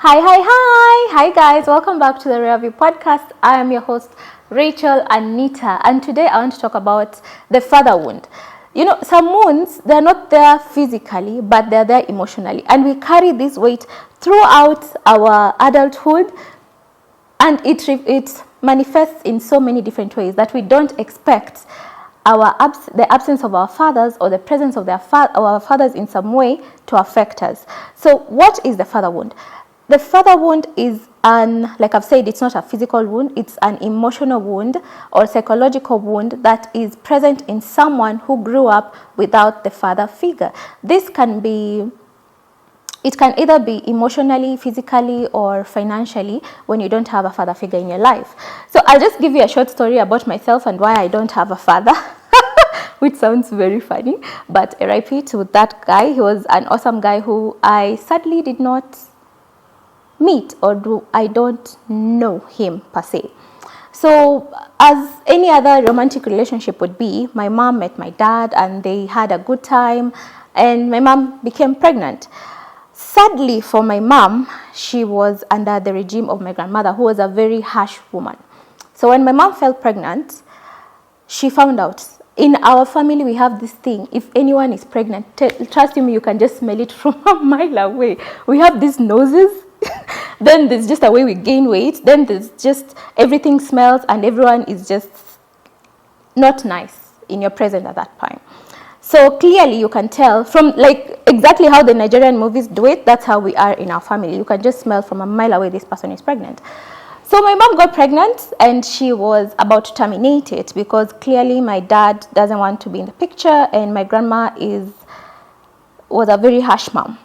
Hi guys, welcome back to the Review Podcast. I am your host Rachel Anita, and today I want to talk about the father wound. You know, some wounds, they're not there physically, but they're there emotionally, and we carry this weight throughout our adulthood, and it manifests in so many different ways that we don't expect the absence of our fathers or the presence of our fathers in some way to affect us. So what is the father wound? The father wound is like I've said, it's not a physical wound, it's an emotional wound or psychological wound that is present in someone who grew up without the father figure. It can either be emotionally, physically, or financially when you don't have a father figure in your life. So I'll just give you a short story about myself and why I don't have a father, which sounds very funny, but RIP to that guy. He was an awesome guy who I sadly did not meet, or I don't know him per se. So as any other romantic relationship would be, my mom met my dad and they had a good time, and my mom became pregnant. Sadly for my mom, she was under the regime of my grandmother, who was a very harsh woman. So when my mom fell pregnant, she found out. In our family, we have this thing: if anyone is pregnant, trust me, you can just smell it from a mile away. We have these noses. Then there's just a way we gain weight. Then there's just everything smells, and everyone is just not nice in your presence at that time. So clearly you can tell from like exactly how the Nigerian movies do it. That's how we are in our family. You can just smell from a mile away this person is pregnant. So my mom got pregnant and she was about to terminate it because clearly my dad doesn't want to be in the picture, and my grandma was a very harsh mom.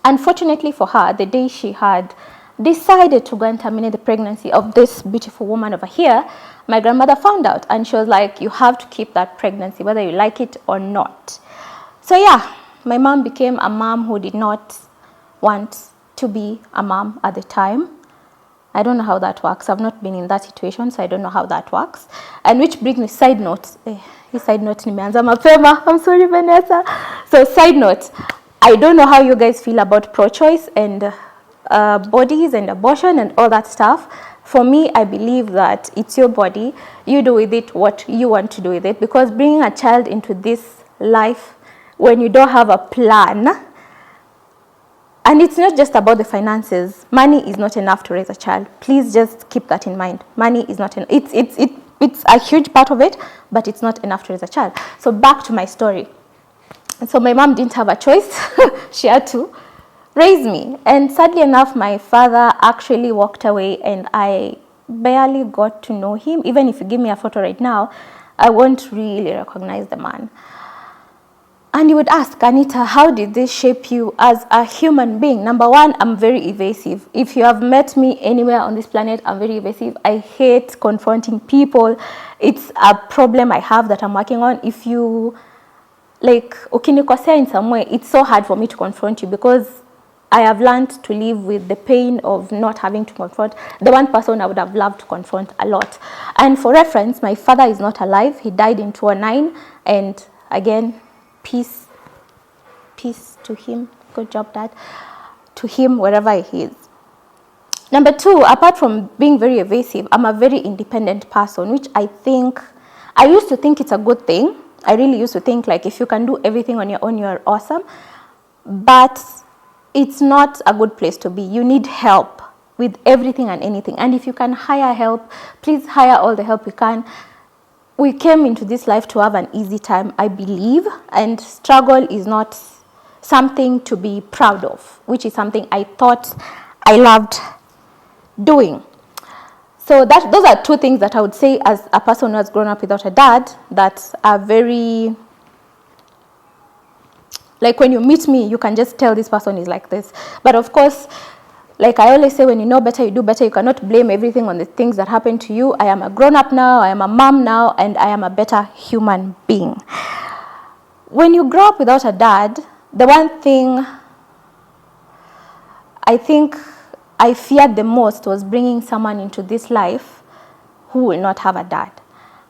Unfortunately for her, the day she had decided to go and terminate the pregnancy of this beautiful woman over here, my grandmother found out, and she was like, you have to keep that pregnancy whether you like it or not. So yeah, my mom became a mom who did not want to be a mom at the time. I don't know how that works. I've not been in that situation, so I don't know how that works. And which brings me side note. Nimeanza mapema. I'm sorry, Vanessa. So side note, I don't know how you guys feel about pro-choice and bodies and abortion and all that stuff. For me, I believe that it's your body. You do with it what you want to do with it, because bringing a child into this life when you don't have a plan, and it's not just about the finances. Money is not enough to raise a child. Please just keep that in mind. Money is not enough. It's a huge part of it, but it's not enough to raise a child. So back to my story. So my mom didn't have a choice. She had to raise me. And sadly enough, my father actually walked away, and I barely got to know him. Even if you give me a photo right now, I won't really recognize the man. And you would ask, Anita, how did this shape you as a human being? Number one, I'm very evasive. If you have met me anywhere on this planet, I'm very evasive. I hate confronting people. It's a problem I have that I'm working on. If you ukinikosea in some way, it's so hard for me to confront you, because I have learned to live with the pain of not having to confront the one person I would have loved to confront a lot. And for reference, my father is not alive. He died in 2009, and again, peace to him. Good job, Dad. To him, wherever he is. Number two, apart from being very evasive, I'm a very independent person, which I used to think it's a good thing. I really used to think like if you can do everything on your own, you're awesome. But it's not a good place to be. You need help with everything and anything. And if you can hire help, please hire all the help you can. We came into this life to have an easy time, I believe, and struggle is not something to be proud of, which is something I thought I loved doing. So those are two things that I would say as a person who has grown up without a dad that are very, like when you meet me, you can just tell this person is like this. But of course, like I always say, when you know better, you do better. You cannot blame everything on the things that happen to you. I am a grown-up now, I am a mom now, and I am a better human being. When you grow up without a dad, the one thing I think I feared the most was bringing someone into this life who will not have a dad.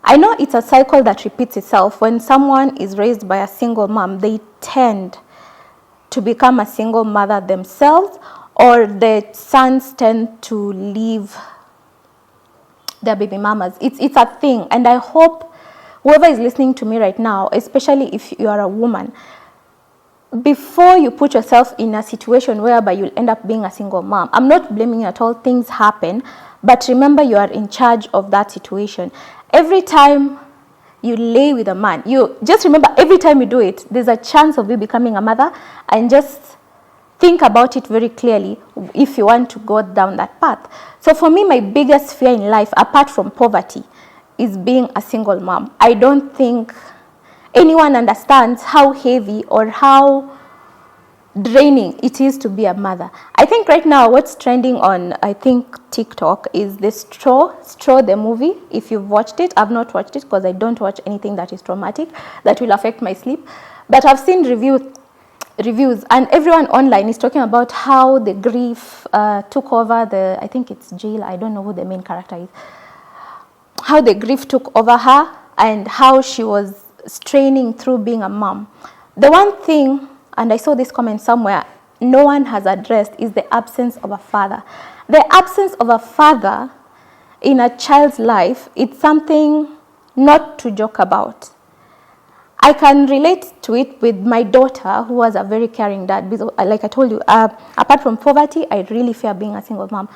I know it's a cycle that repeats itself. When someone is raised by a single mom, they tend to become a single mother themselves, or the sons tend to leave their baby mamas. It's a thing, and I hope whoever is listening to me right now, especially if you are a woman, before you put yourself in a situation whereby you'll end up being a single mom, I'm not blaming you at all, things happen, but remember you are in charge of that situation. Every time you lay with a man, you just remember, every time you do it, there's a chance of you becoming a mother, and just think about it very clearly if you want to go down that path. So for me, my biggest fear in life, apart from poverty, is being a single mom. I don't think anyone understands how heavy or how draining it is to be a mother. I think right now what's trending on, I think, TikTok is the Straw the movie. If you've watched it, I've not watched it because I don't watch anything that is traumatic that will affect my sleep, but I've seen reviews, and everyone online is talking about how the grief took over I think it's Jill, I don't know who the main character is, how the grief took over her and how she was straining through being a mom. The one thing, and I saw this comment somewhere, no one has addressed, is the absence of a father. The absence of a father in a child's life, it's something not to joke about. I can relate to it with my daughter, who was a very caring dad. Because, like I told you, apart from poverty, I really fear being a single mom.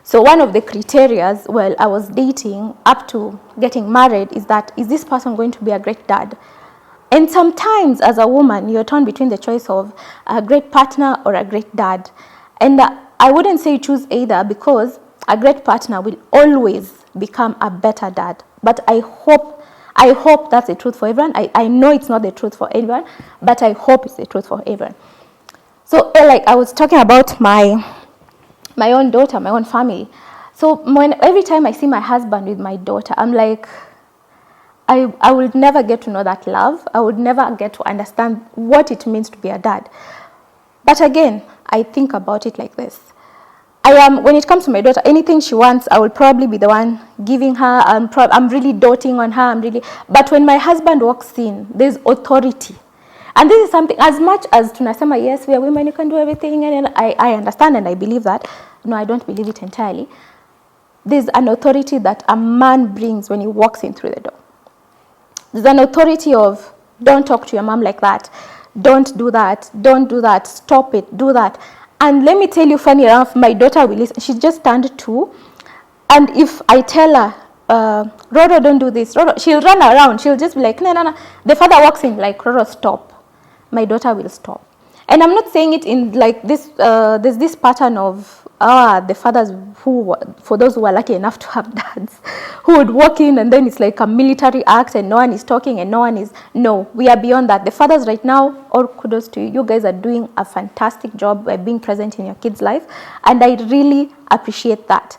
So one of the criteria while I was dating up to getting married is that, is this person going to be a great dad? And sometimes as a woman, you're torn between the choice of a great partner or a great dad. And I wouldn't say choose either, because a great partner will always become a better dad. But I hope that's the truth for everyone. I know it's not the truth for everyone, but I hope it's the truth for everyone. So like I was talking about my own daughter, my own family. So every time I see my husband with my daughter, I'm like, I would never get to know that love. I would never get to understand what it means to be a dad. But again, I think about it like this. When it comes to my daughter, anything she wants, I will probably be the one giving her. I'm really doting on her. But when my husband walks in, there's authority. And this is something, as much as tunasema, yes, we are women, you can do everything, and I understand and I believe that. No, I don't believe it entirely. There's an authority that a man brings when he walks in through the door. There's an authority of, don't talk to your mom like that. Don't do that. Don't do that. Stop it. Do that. And let me tell you, funny enough, my daughter will listen. She just turned 2. And if I tell her, Roro, don't do this, Roro, she'll run around. She'll just be like, no. The father walks in like, Roro, stop. My daughter will stop. And I'm not saying it in like this, there's this pattern of, the fathers who, for those who are lucky enough to have dads, who would walk in and then it's like a military act and no one is talking and no, we are beyond that. The fathers right now, all kudos to you. You guys are doing a fantastic job by being present in your kids' life, and I really appreciate that.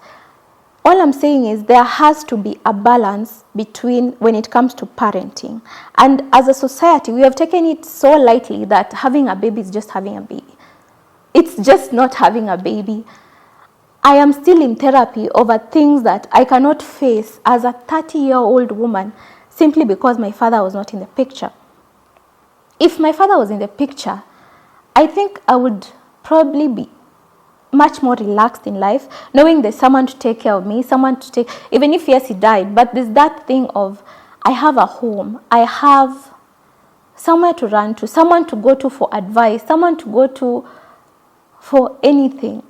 All I'm saying is there has to be a balance between when it comes to parenting. And as a society, we have taken it so lightly that having a baby is just having a baby. It's just not having a baby. I am still in therapy over things that I cannot face as a 30-year-old woman simply because my father was not in the picture. If my father was in the picture, I think I would probably be much more relaxed in life, knowing there's someone to take care of me, even if yes, he died, but there's that thing of, I have a home, I have somewhere to run to, someone to go to for advice, someone to go to for anything.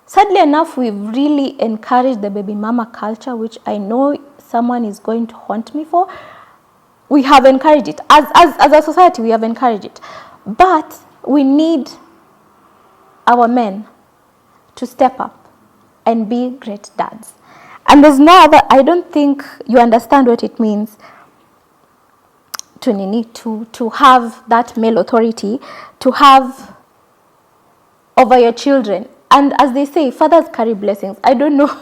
Sadly enough, we've really encouraged the baby mama culture, which I know someone is going to haunt me for. We have encouraged it. As a society, we have encouraged it. But we need our men to step up and be great dads. And there's no other, I don't think you understand what it means to have that male authority, to have over your children. And as they say, fathers carry blessings. I don't know.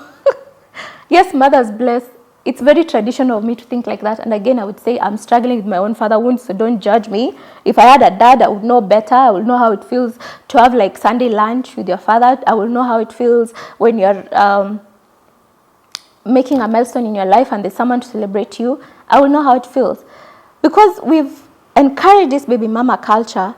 Yes, mothers bless. It's very traditional of me to think like that. And again, I would say I'm struggling with my own father wounds, so don't judge me. If I had a dad, I would know better. I would know how it feels to have like Sunday lunch with your father. I will know how it feels when you're making a milestone in your life and there's someone to celebrate you. I will know how it feels. Because we've encouraged this baby mama culture,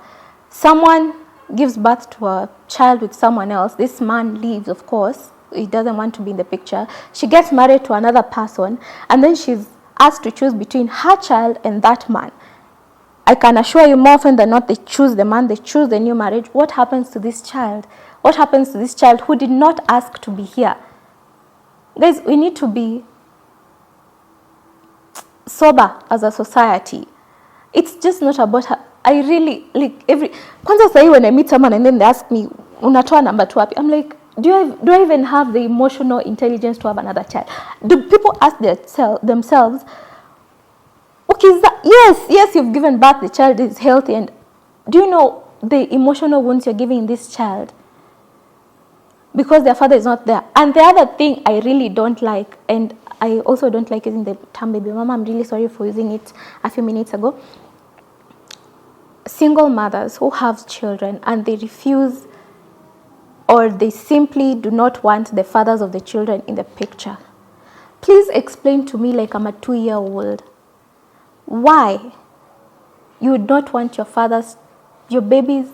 someone gives birth to a child with someone else. This man leaves, of course. He doesn't want to be in the picture. She gets married to another person, and then she's asked to choose between her child and that man. I can assure you, more often than not, they choose the man, they choose the new marriage. What happens to this child? What happens to this child who did not ask to be here? Guys, we need to be sober as a society. It's just not about her. I really, like, kwanza sahi when I meet someone and then they ask me, unatoa number tu wapi? I'm like, do I even have the emotional intelligence to have another child? Do people ask themselves, okay, yes, you've given birth, the child is healthy, and do you know the emotional wounds you're giving this child? Because their father is not there. And the other thing I really don't like, and I also don't like using the term baby mama, I'm really sorry for using it a few minutes ago. Single mothers who have children and they refuse, or they simply do not want the fathers of the children in the picture. Please explain to me, like I'm a 2-year-old, why you would not want your babies,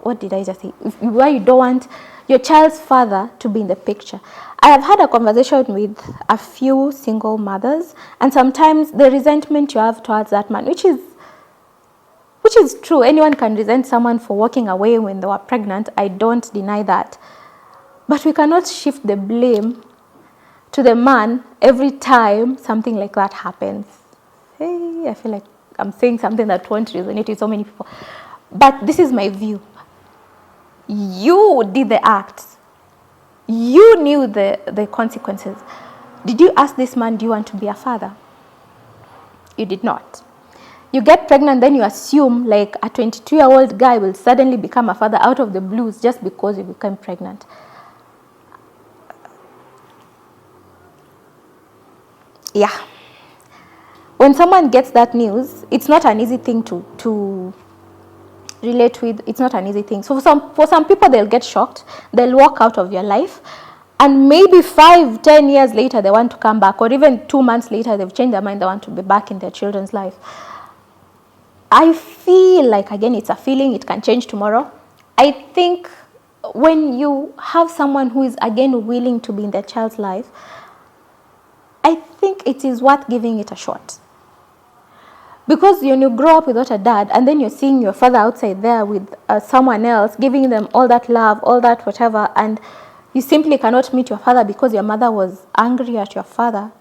what did I just say? Why you don't want your child's father to be in the picture. I have had a conversation with a few single mothers, and sometimes the resentment you have towards that man, which is true. Anyone can resent someone for walking away when they were pregnant. I don't deny that. But we cannot shift the blame to the man every time something like that happens. Hey, I feel like I'm saying something that won't resonate with so many people. But this is my view. You did the act. You knew the consequences. Did you ask this man, do you want to be a father? You did not. You get pregnant, then you assume like a 22-year-old guy will suddenly become a father out of the blues just because you became pregnant. Yeah. When someone gets that news, it's not an easy thing to relate with. It's not an easy thing. So for some people, they'll get shocked. They'll walk out of your life. And maybe 5-10 years later, they want to come back. Or even 2 months later, they've changed their mind. They want to be back in their children's life. I feel like, again, it's a feeling. It can change tomorrow. I think when you have someone who is, again, willing to be in their child's life, I think it is worth giving it a shot. Because when you grow up without a dad, and then you're seeing your father outside there with someone else, giving them all that love, all that whatever, and you simply cannot meet your father because your mother was angry at your father,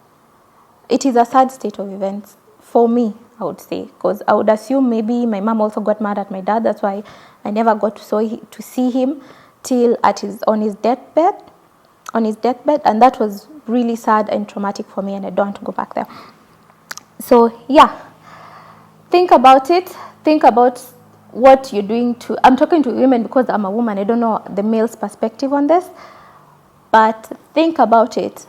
it is a sad state of events. For me, I would say. Because I would assume maybe my mom also got mad at my dad. That's why I never got to see him till on his deathbed. And that was really sad and traumatic for me, and I don't want to go back there. So, yeah. Think about it. Think about what you're doing I'm talking to women because I'm a woman. I don't know the male's perspective on this. But think about it.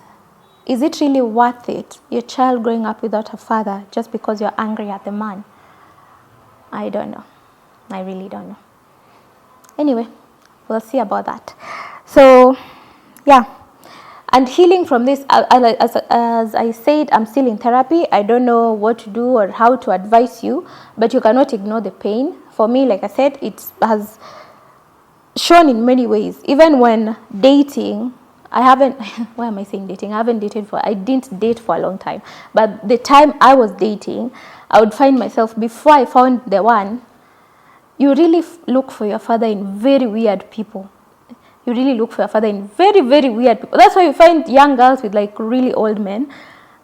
Is it really worth it, your child growing up without a father just because you're angry at the man? I don't know. I really don't know. Anyway, we'll see about that. So, yeah. And healing from this, as I said, I'm still in therapy. I don't know what to do or how to advise you, but you cannot ignore the pain. For me, like I said, it has shown in many ways. Even when dating, why am I saying dating? I didn't date for a long time. But the time I was dating, I would find myself, before I found the one, you really look for your father in very weird people. You really look for your father in very, very weird people. That's why you find young girls with like really old men.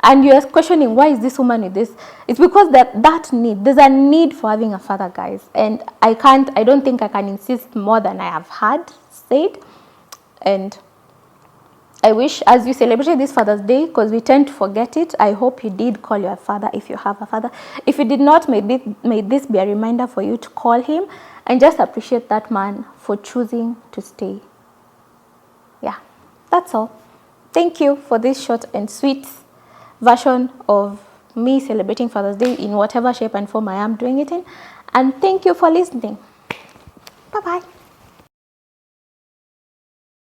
And you're questioning, why is this woman with this? It's because there's a need for having a father, guys. And I don't think I can insist more than I have said. And I wish, as you celebrated this Father's Day, because we tend to forget it, I hope you did call your father if you have a father. If you did not, may this be a reminder for you to call him and just appreciate that man for choosing to stay. Yeah, that's all. Thank you for this short and sweet version of me celebrating Father's Day in whatever shape and form I am doing it in. And thank you for listening. Bye-bye.